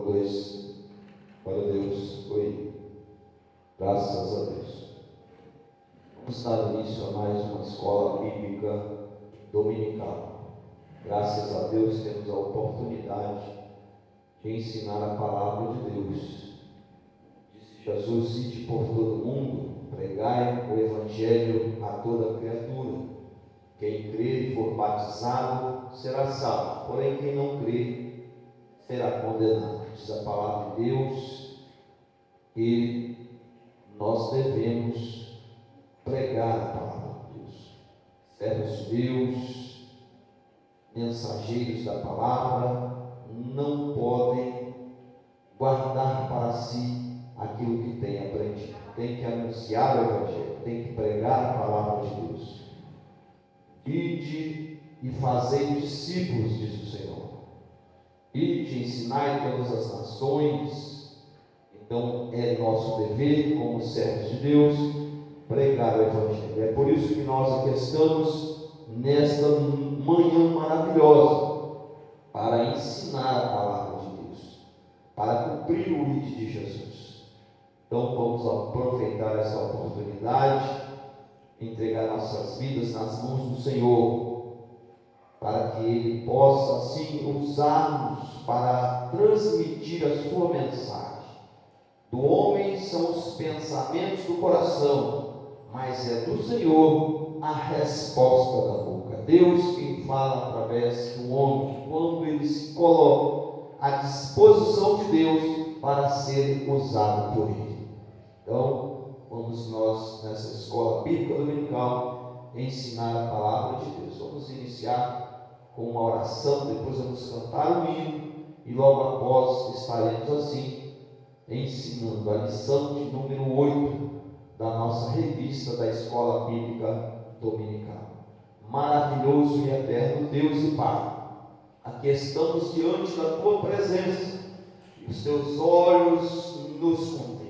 dois. Glória a Deus. Oi. Graças a Deus. Vamos dar início a mais uma escola bíblica dominical. Graças a Deus temos a oportunidade de ensinar a palavra de Deus. Disse Jesus: ide por todo mundo, pregai o evangelho a toda criatura. Quem crer e for batizado será salvo, porém quem não crer será condenado. Diz a palavra de Deus que nós devemos pregar a palavra de Deus. Servos de Deus, mensageiros da palavra, não podem guardar para si aquilo que têm aprendido. Tem que anunciar o evangelho, tem que pregar a palavra de Deus. Ide e fazei discípulos, diz o Senhor. Ide, ensinai todas as nações. Então é nosso dever, como servos de Deus, pregar o evangelho. É por isso que nós aqui estamos nesta manhã maravilhosa, para ensinar a palavra de Deus, para cumprir o ide de Jesus. Então vamos aproveitar essa oportunidade, entregar nossas vidas nas mãos do Senhor, para que Ele possa assim usar-nos para transmitir a sua mensagem. Do homem são os pensamentos do coração, mas é do Senhor a resposta da boca. Deus quem fala através do homem, quando ele se coloca à disposição de Deus para ser usado por Ele. Então, vamos nós, nessa escola bíblica dominical, ensinar a palavra de Deus. Vamos iniciar com uma oração, depois vamos cantar o hino, e logo após estaremos assim, ensinando a lição de número 8 da nossa revista da Escola Bíblica Dominical. Maravilhoso e eterno Deus e Pai, aqui estamos diante da Tua presença, e os Teus olhos nos contemplam.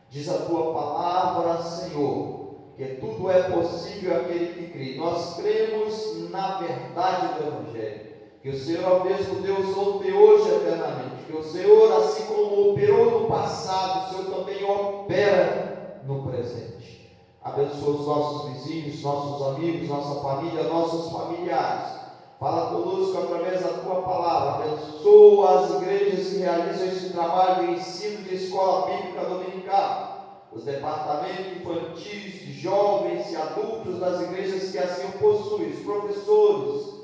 Diz a Tua palavra, Senhor, que tudo é possível àquele que crê. Nós cremos na verdade do Evangelho, que o Senhor é o mesmo Deus ontem, hoje e eternamente, que o Senhor, assim como operou no passado, o Senhor também opera no presente. Abençoa os nossos vizinhos, nossos amigos, nossa família, nossos familiares. Fala conosco através da Tua palavra. Abençoa as igrejas que realizam esse trabalho de ensino de escola bíblica dominical, os departamentos infantis, de jovens e adultos das igrejas que assim o possuem, os professores,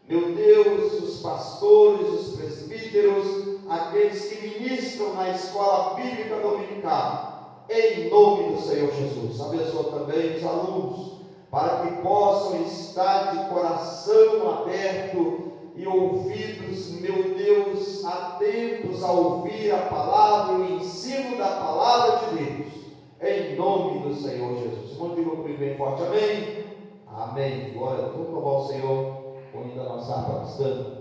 meu Deus, os pastores, os presbíteros, aqueles que ministram na escola bíblica dominical, em nome do Senhor Jesus. Abençoa também os alunos, para que possam estar de coração aberto e ouvidos, meu Deus, atentos a ouvir a palavra e o ensino da palavra de Deus, em nome do Senhor Jesus. Vamos dizer comigo bem forte, amém? Amém. Glória a Deus. Vamos louvar o Senhor com a nossa harpa cristã.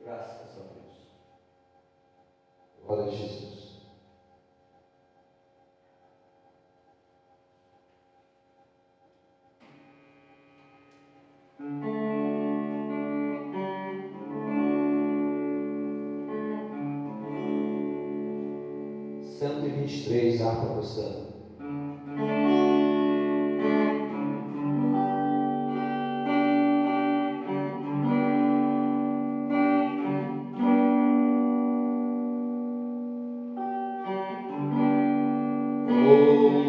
Graças a Deus. Glória a Jesus. Cento e 23, harpa cristã. Oh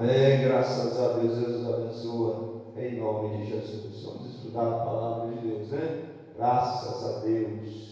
Amém, graças a Deus, Deus os abençoa, em nome de Jesus. Vamos estudar a palavra de Deus, né? Graças a Deus.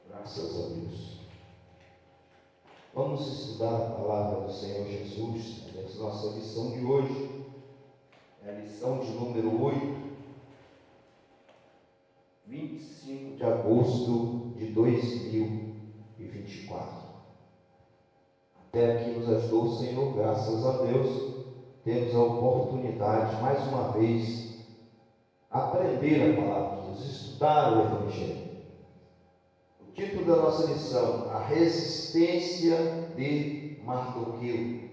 Graças a Deus. Vamos estudar a palavra do Senhor Jesus. Essa é a nossa lição de hoje. É a lição de número 8, 25 de agosto de 2024. Até aqui nos ajudou o Senhor, graças a Deus. Temos a oportunidade, mais uma vez, aprender a palavra de Deus, estudar o Evangelho. O título da nossa lição: a resistência de Mardoqueu.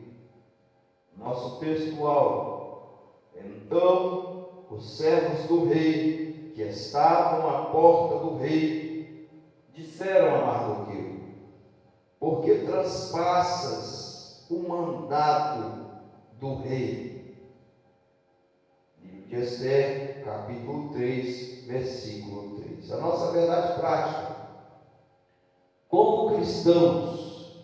Nosso textual: então os servos do rei, que estavam à porta do rei, disseram a Mardoqueu: por que transpassas o mandato do rei? Livro de Esther, capítulo 3, versículo 3. A nossa verdade prática: como cristãos,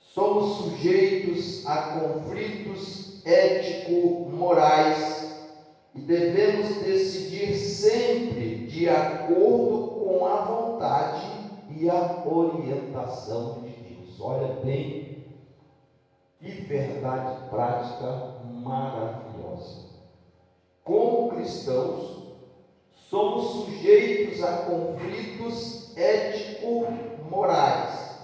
somos sujeitos a conflitos ético-morais e devemos decidir sempre de acordo com a vontade e a orientação de Deus. Olha bem, que verdade prática maravilhosa. Como cristãos, somos sujeitos a conflitos ético-morais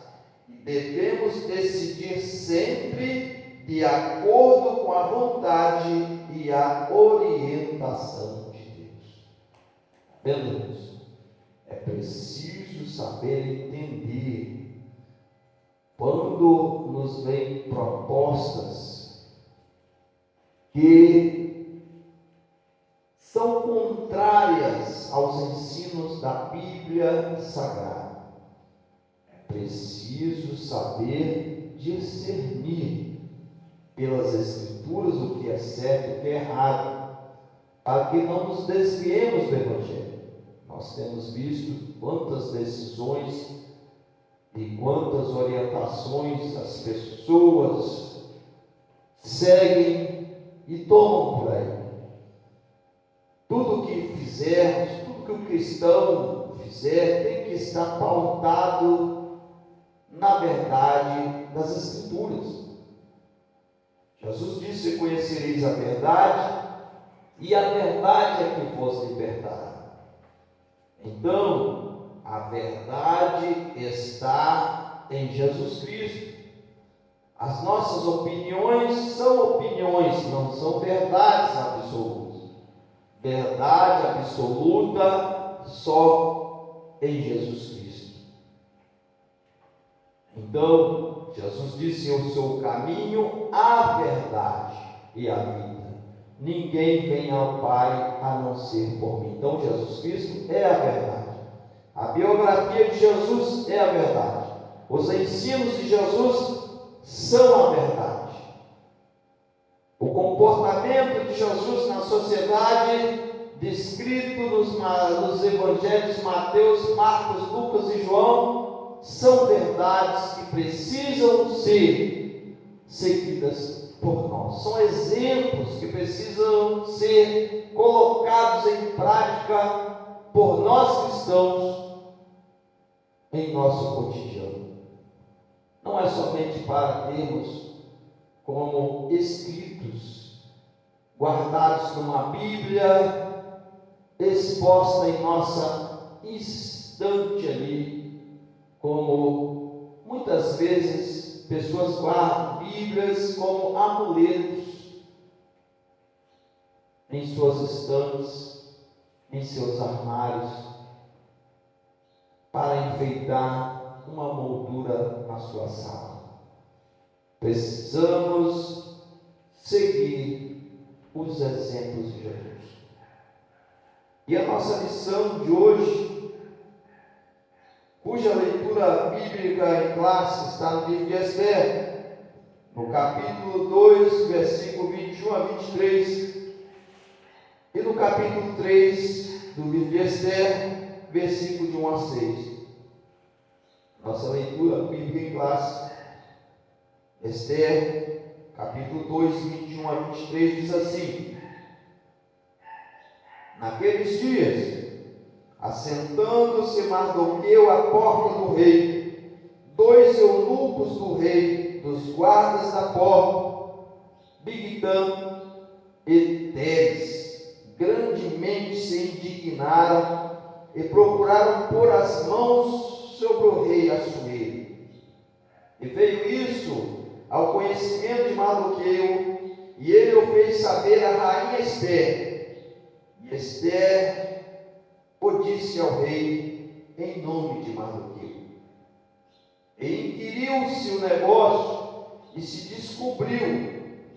e devemos decidir sempre de acordo com a vontade e a orientação de Deus. Entendemos? É preciso saber entender quando nos vêm propostas que são contrárias aos ensinos da Bíblia Sagrada. É preciso saber discernir pelas Escrituras o que é certo e o que é errado, para que não nos desviemos do Evangelho. Nós temos visto quantas decisões e quantas orientações as pessoas seguem e tomam por aí. Tudo que fizermos, tudo que o cristão fizer, tem que estar pautado na verdade das Escrituras. Jesus disse: conhecereis a verdade, e a verdade é que vos libertará. Então, a verdade está em Jesus Cristo. As nossas opiniões são opiniões, não são verdades absolutas. Verdade absoluta só em Jesus Cristo. Então, Jesus disse: eu sou o caminho, a verdade e a vida. Ninguém vem ao Pai a não ser por mim. Então, Jesus Cristo é a verdade. A biografia de Jesus é a verdade. Os ensinos de Jesus são a verdade. O comportamento de Jesus na sociedade, descrito nos evangelhos de Mateus, Marcos, Lucas e João, são verdades que precisam ser seguidas por nós. São exemplos que precisam ser colocados em prática por nós cristãos em nosso cotidiano. Não é somente para termos como escritos guardados numa Bíblia exposta em nossa estante ali, como muitas vezes pessoas guardam Bíblias como amuletos em suas estantes, em seus armários, para enfeitar uma moldura na sua sala. Precisamos seguir os exemplos de Jesus. E a nossa lição de hoje, cuja leitura bíblica em classe está no livro de Esther, no capítulo 2, versículo 21 a 23, e no capítulo 3 do livro de Esther, versículo de 1 a 6. Nossa leitura bíblica em classe, Esther, capítulo 2, 21 a 23, diz assim: Naqueles dias, assentando-se Mardoqueu à porta do rei, 2 eunucos do rei, dos guardas da porta, Bigtan e Teres, grandemente se indignaram e procuraram pôr as mãos sobre o rei Assuero. E veio isso ao conhecimento de Mardoqueu, e ele o fez saber à rainha Esther. E Esther o disse ao rei em nome de Mardoqueu. E inquiriu-se o negócio e se descobriu,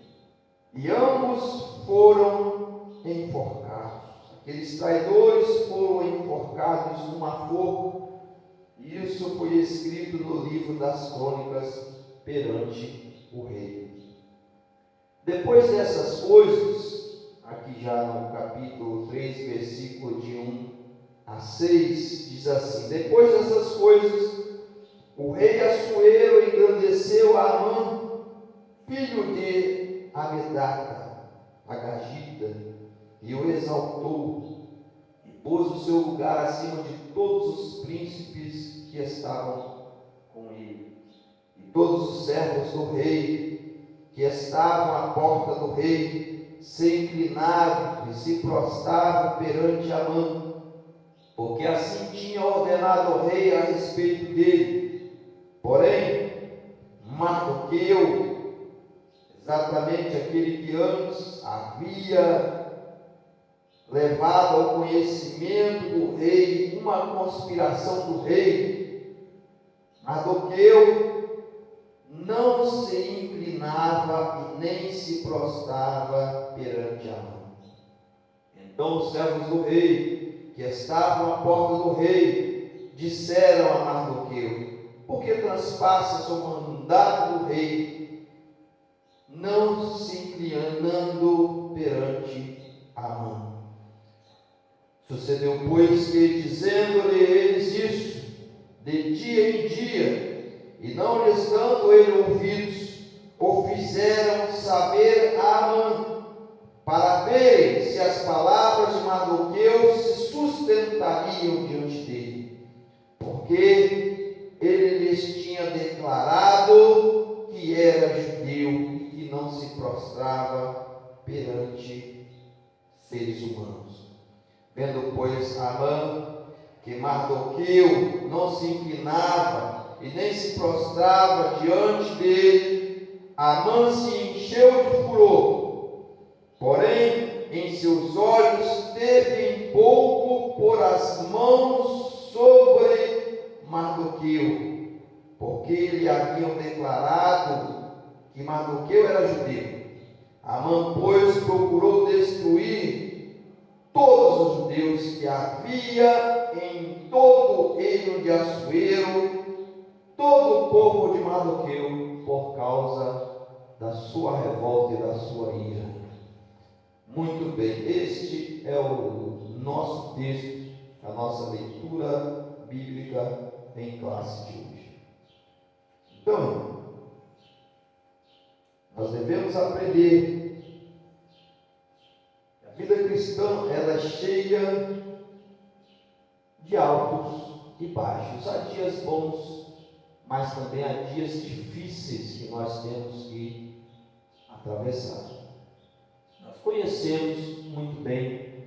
e ambos foram enforcados. Aqueles traidores foram enforcados numa forca, e isso foi escrito no livro das crônicas perante o rei. Depois dessas coisas, aqui já no capítulo 3, versículo de 1 a 6, diz assim: Depois dessas coisas, o rei Assuero engrandeceu a Amã, filho de Amedata, Agagita, e o exaltou, e pôs o seu lugar acima de todos os príncipes que estavam com ele. E todos os servos do rei, que estavam à porta do rei, se inclinavam e se prostravam perante Amã, porque assim tinha ordenado o rei a respeito dele. Porém, Mardoqueu, exatamente aquele que antes havia levado ao conhecimento do rei uma conspiração do rei, Mardoqueu não se inclinava e nem se prostrava perante Amã. Então os servos do rei, que estavam à porta do rei, disseram a Mardoqueu: Por que transpassas o mandado do rei, não se inclinando perante Amã? Sucedeu, pois, que, dizendo-lhe eles isso, de dia em dia, e não lhes dando ele ouvidos, o fizeram saber a Amã, para verem se as palavras de Mardoqueu se sustentariam diante dele, porque ele lhes tinha declarado que era judeu e que não se prostrava perante seres humanos. Vendo, pois, Amã que Mardoqueu não se inclinava e nem se prostrava diante dele, Amã se encheu de furor. Porém, em seus olhos teve em pouco pôr as mãos sobre Mardoqueu, porque lhe haviam declarado que Mardoqueu era judeu. Amã, pois, procurou destruir todos os judeus que havia em todo o reino de Assuero, todo o povo de Mardoqueu, por causa da sua revolta e da sua ira. Muito bem, este é o nosso texto, a nossa leitura bíblica em classe de hoje. Então, nós devemos aprender. A vida cristã, ela é cheia de altos e baixos. Há dias bons, mas também há dias difíceis que nós temos que atravessar. Nós conhecemos muito bem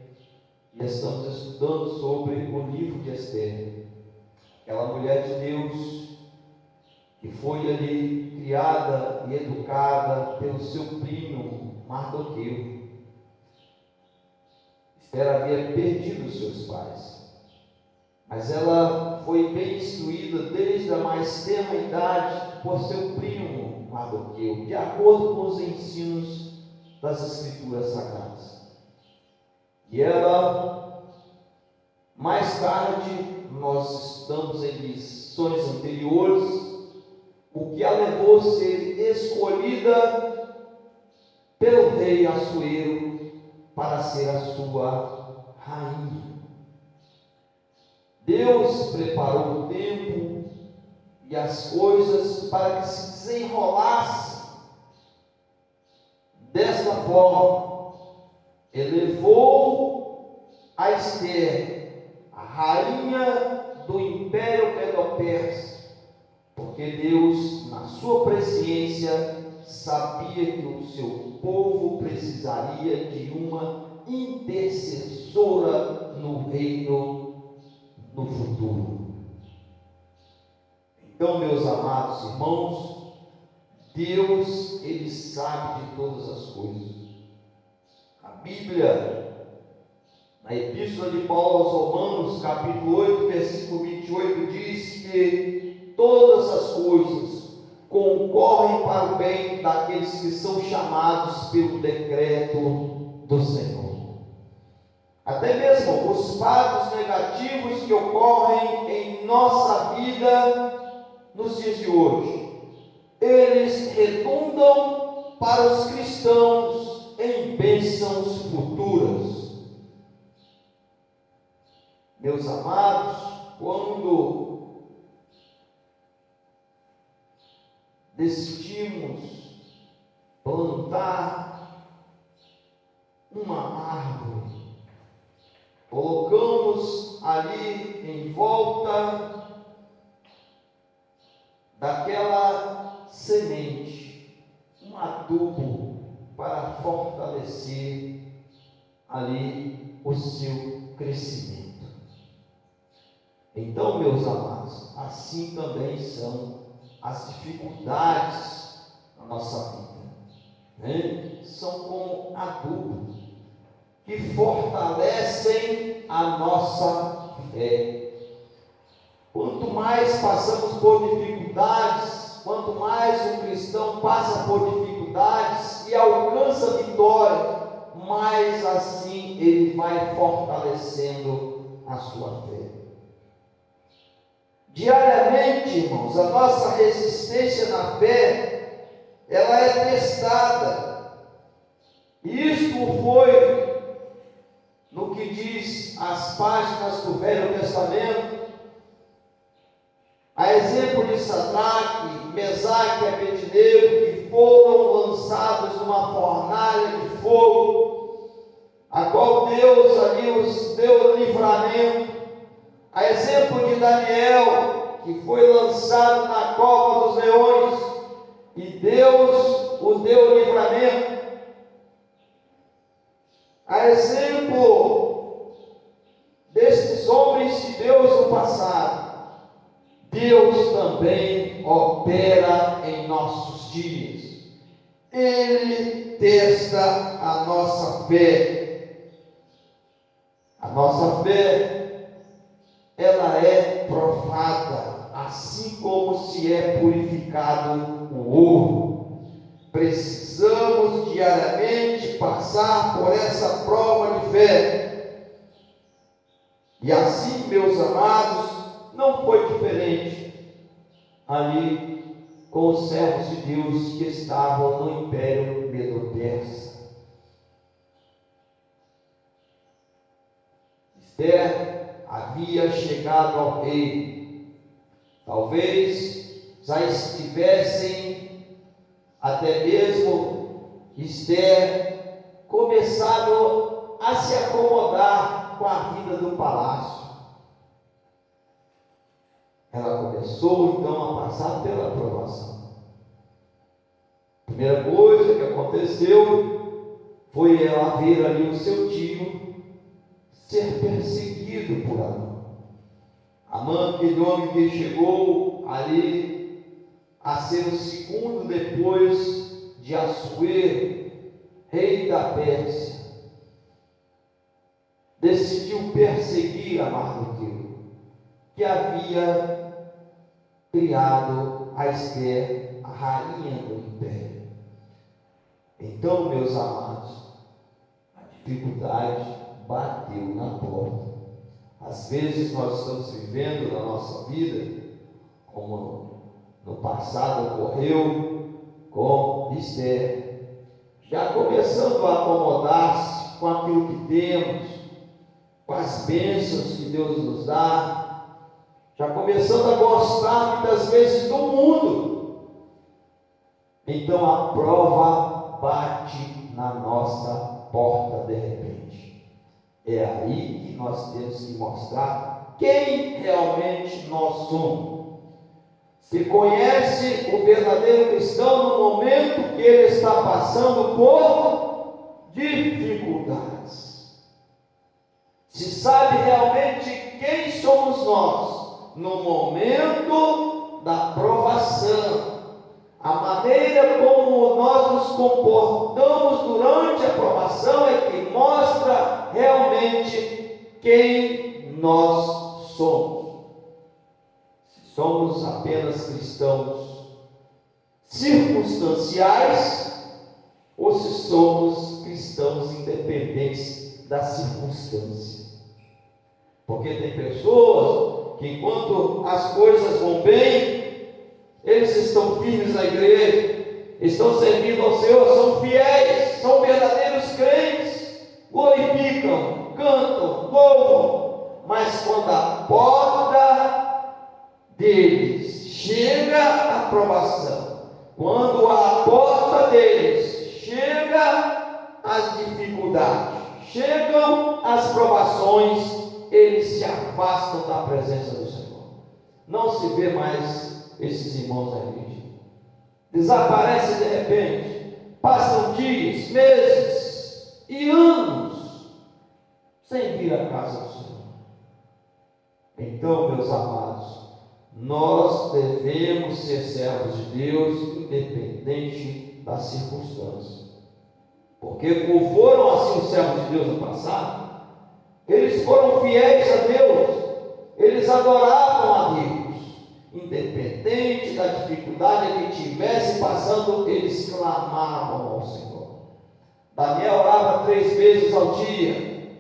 e estamos estudando sobre o livro de Esther, aquela mulher de Deus que foi ali criada e educada pelo seu primo Mardoqueu. Esther havia perdido seus pais, mas ela foi bem instruída desde a mais tenra idade por seu primo Mardoqueu, de acordo com os ensinos das Escrituras Sagradas. E ela, mais tarde, nós estamos em lições anteriores, o que a levou a ser escolhida pelo rei Assuero para ser a sua rainha. Deus preparou o tempo e as coisas para que se desenrolasse desta forma. Elevou a Esther, a rainha do Império Medo-Persa, porque Deus, na sua presciência, sabia que o seu povo precisaria de uma intercessora no reino no futuro. Então, meus amados irmãos, Deus, Ele sabe de todas as coisas. A Bíblia, na Epístola de Paulo aos Romanos, capítulo 8, versículo 28, diz que todas as coisas concorrem para o bem daqueles que são chamados pelo decreto do Senhor. Até mesmo os fatos negativos que ocorrem em nossa vida nos dias de hoje, eles redundam para os cristãos em bênçãos futuras. Meus amados, quando decidimos plantar uma árvore, colocamos ali em volta daquela semente um adubo para fortalecer ali o seu crescimento. Então, meus amados, assim também são as dificuldades na nossa vida, né? São como adubo que fortalecem a nossa fé. Quanto mais passamos por dificuldades, quanto mais um cristão passa por dificuldades e alcança vitória, mais assim ele vai fortalecendo a sua fé. Diariamente, irmãos, a nossa resistência na fé, ela é testada. Isto foi no que diz as páginas do Velho Testamento, a exemplo de Sadraque, Mesaque e Abednego, que foram lançados numa fornalha de fogo, a qual Deus ali os deu livramento. A exemplo de Daniel, que foi lançado na cova dos leões, e Deus o deu livramento. A exemplo destes homens de Deus no passado, Deus também opera em nossos dias. Ele testa a nossa fé. A nossa fé, ela é provada, assim como se é purificado o ouro. Precisamos diariamente passar por essa prova de fé. E assim, meus amados, não foi diferente ali com os servos de Deus que estavam no Império Medo-Persa. Esther havia chegado ao rei, talvez já estivessem até mesmo Esther começado a se acomodar com a vida do palácio. Ela começou então a passar pela aprovação. A primeira coisa que aconteceu foi ela ver ali o seu tio ser perseguido por Amã. Amã, aquele homem que chegou ali a ser o segundo depois de Assuero, rei da Pérsia, decidiu perseguir a Mardoqueu. que havia criado a Esther, a rainha do império. Então, meus amados, a dificuldade bateu na porta. Às vezes nós estamos vivendo na nossa vida, como no passado ocorreu com Esther, já começando a acomodar-se com aquilo que temos, com as bênçãos que Deus nos dá, já começando a gostar muitas vezes do mundo. Então a prova bate na nossa porta de repente. É aí que nós temos que mostrar quem realmente nós somos. Se conhece o verdadeiro cristão no momento que ele está passando por dificuldades. Se sabe realmente quem somos nós no momento da provação. A maneira como nós nos comportamos durante a provação é que mostra realmente quem nós somos. Se somos apenas cristãos circunstanciais ou se somos cristãos independentes da circunstância. Porque tem pessoas que enquanto as coisas vão bem, eles estão firmes na igreja, estão servindo ao Senhor, são fiéis, são verdadeiros crentes, glorificam, cantam, louvam, mas quando a porta deles chega a provação, quando a porta deles chega as dificuldades, chegam as provações, eles se afastam da presença do Senhor. Não se vê mais esses irmãos da igreja. Desaparecem de repente. Passam dias, meses e anos sem vir à casa do Senhor. Então, meus amados, nós devemos ser servos de Deus, independente da circunstância. Porque foram assim os servos de Deus no passado. Eles foram fiéis a Deus, eles adoravam a Deus, independente da dificuldade que tivesse passando, eles clamavam ao Senhor. Daniel orava 3 vezes ao dia,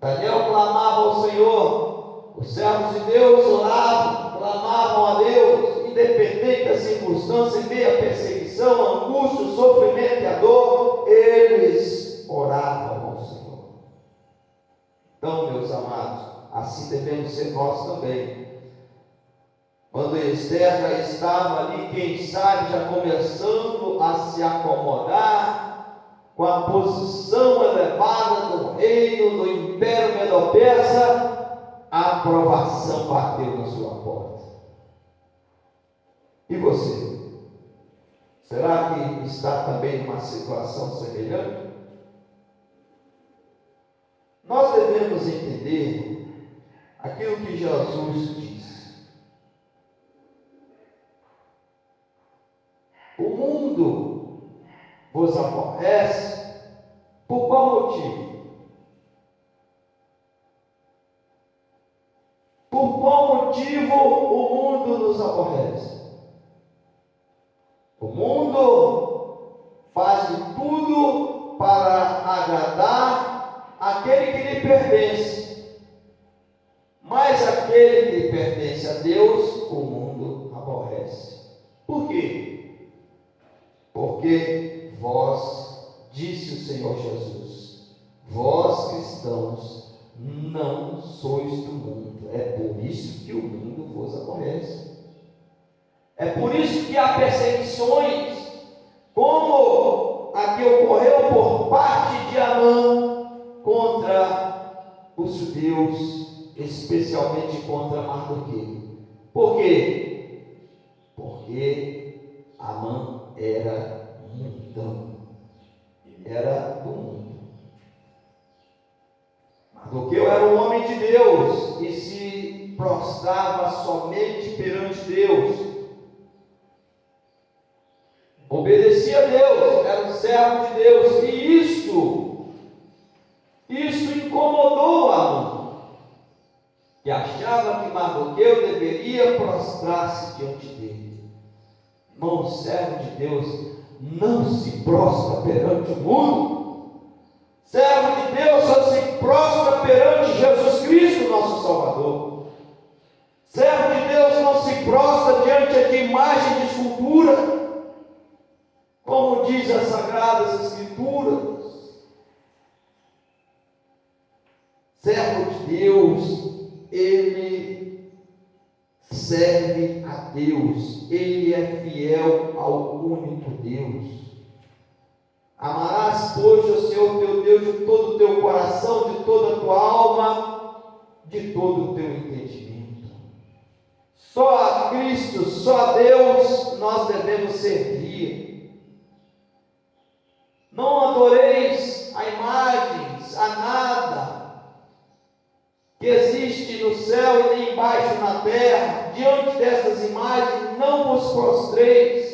Daniel clamava ao Senhor, os servos de Deus oravam, clamavam a Deus, independente da circunstância, em meio à perseguição, a angústia, o sofrimento e a dor, eles oravam ao Senhor. Então, meus amados, assim devemos ser nós também. Quando Esther já estava ali, quem sabe, já começando a se acomodar com a posição elevada do reino, do Império Medo-Persa, a provação bateu na sua porta. E você? Será que está também numa situação semelhante? Nós devemos entender aquilo que Jesus diz. O mundo vos aborrece por qual motivo? Por qual motivo o mundo nos aborrece? O mundo faz de tudo para agradar aquele que lhe pertence, mas aquele que pertence a Deus, o mundo aborrece. Por quê? Porque vós, disse o Senhor Jesus, vós cristãos não sois do mundo, é por isso que o mundo vos aborrece. É por isso que há perseguições, como a que ocorreu por parte de Amã contra os judeus, especialmente contra Mardoqueu. Por quê? Porque Amã era mundano, era do mundo. Mardoqueu era um homem de Deus e se prostrava somente perante Deus. Obedecia a Deus, era um servo de Deus, e isso incomodou Amã, que que achava que Mardoqueu deveria prostrar-se diante dele. Irmão, o servo de Deus não se prostra perante o mundo. Servo de Deus só se prostra perante Jesus Cristo, nosso Salvador. Servo de Deus não se prostra diante de imagem de escultura, como diz as Sagradas Escrituras. Servo de Deus, ele serve a Deus, ele é fiel ao único Deus. Amarás, pois, o Senhor teu Deus de todo o teu coração, de toda a tua alma, de todo o teu entendimento. Só a Cristo, só a Deus nós devemos servir. Não adoreis a imagens, a nada que existe no céu e nem embaixo na terra. Diante destas imagens não vos prostreis.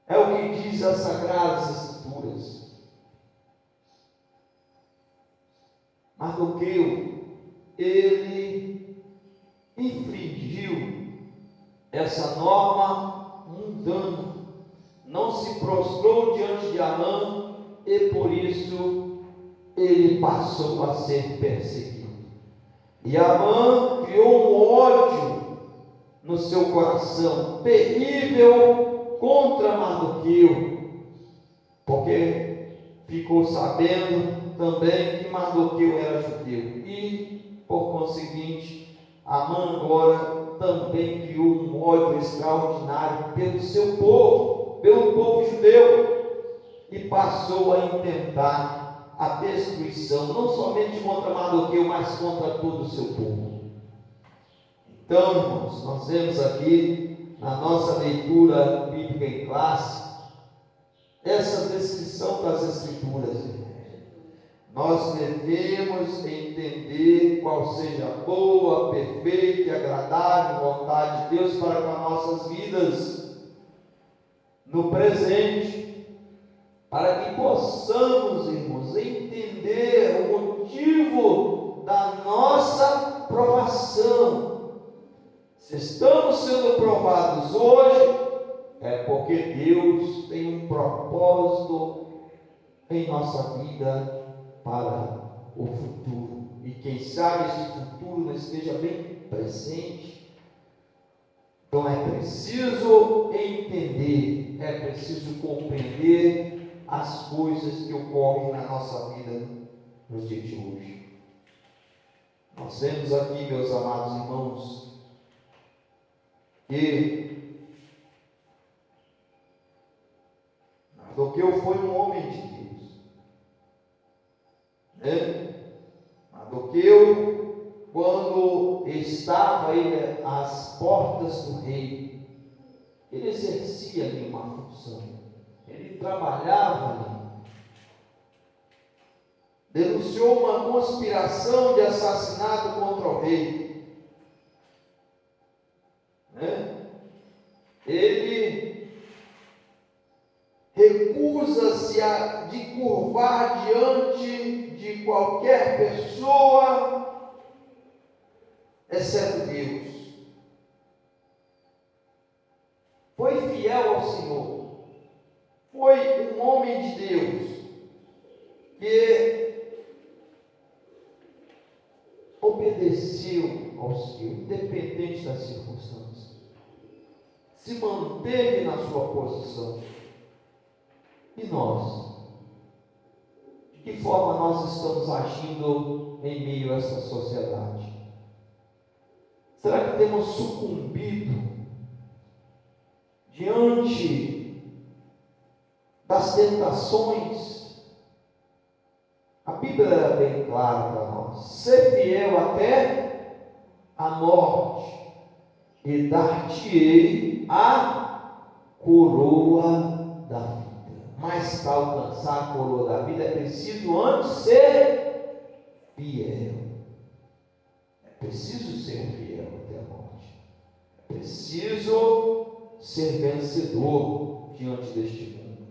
É o que diz as Sagradas Escrituras. Mardoqueu, ele infringiu essa norma mundana, não se prostrou diante de Amã e por isso ele passou a ser perseguido. E Amã criou um ódio no seu coração terrível contra Mardoqueu, porque ficou sabendo também que Mardoqueu era judeu e, por conseguinte, Amã agora também criou um ódio extraordinário pelo seu povo, pelo povo judeu, e passou a intentar a destruição, não somente contra Mardoqueu, mas contra todo o seu povo. Então, irmãos, nós vemos aqui na nossa leitura bíblica em classe essa descrição das Escrituras. Nós devemos entender qual seja a boa, perfeita e agradável vontade de Deus para com as nossas vidas no presente, para que possamos, irmãos, entender o motivo da nossa provação. Se estamos sendo provados hoje, é porque Deus tem um propósito em nossa vida para o futuro. E quem sabe esse futuro não esteja bem presente. Então é preciso entender, é preciso compreender as coisas que ocorrem na nossa vida nos dias de hoje. Nós vemos aqui, meus amados irmãos, que Mardoqueu foi um homem de Deus. Mardoqueu, quando estava ele às portas do rei, ele exercia ali uma função, ele trabalhava ali. Denunciou uma conspiração de assassinato contra o rei. Ele recusa-se de curvar diante de qualquer pessoa, exceto Deus. Foi fiel ao Senhor, foi um homem de Deus, que obedeceu ao Senhor, independente das circunstâncias, se manteve na sua posição. E nós? De que forma nós estamos agindo em meio a essa sociedade? Será que temos sucumbido diante das tentações? A Bíblia é bem clara para nós: ser fiel até a morte, e dar-te-ei a coroa da vida. Mas para alcançar a coroa da vida é preciso antes ser fiel. É preciso ser fiel até a morte. É preciso ser vencedor diante deste mundo.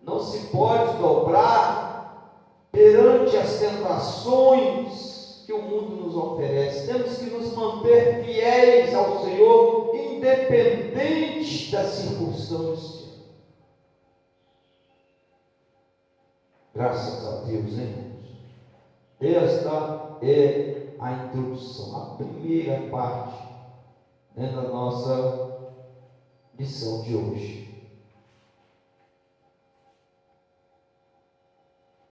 Não se pode dobrar perante as tentações que o mundo nos oferece. Temos que nos manter fiéis ao Senhor, independente das circunstâncias. Graças a Deus, irmãos. Esta é a introdução, a primeira parte da nossa lição de hoje.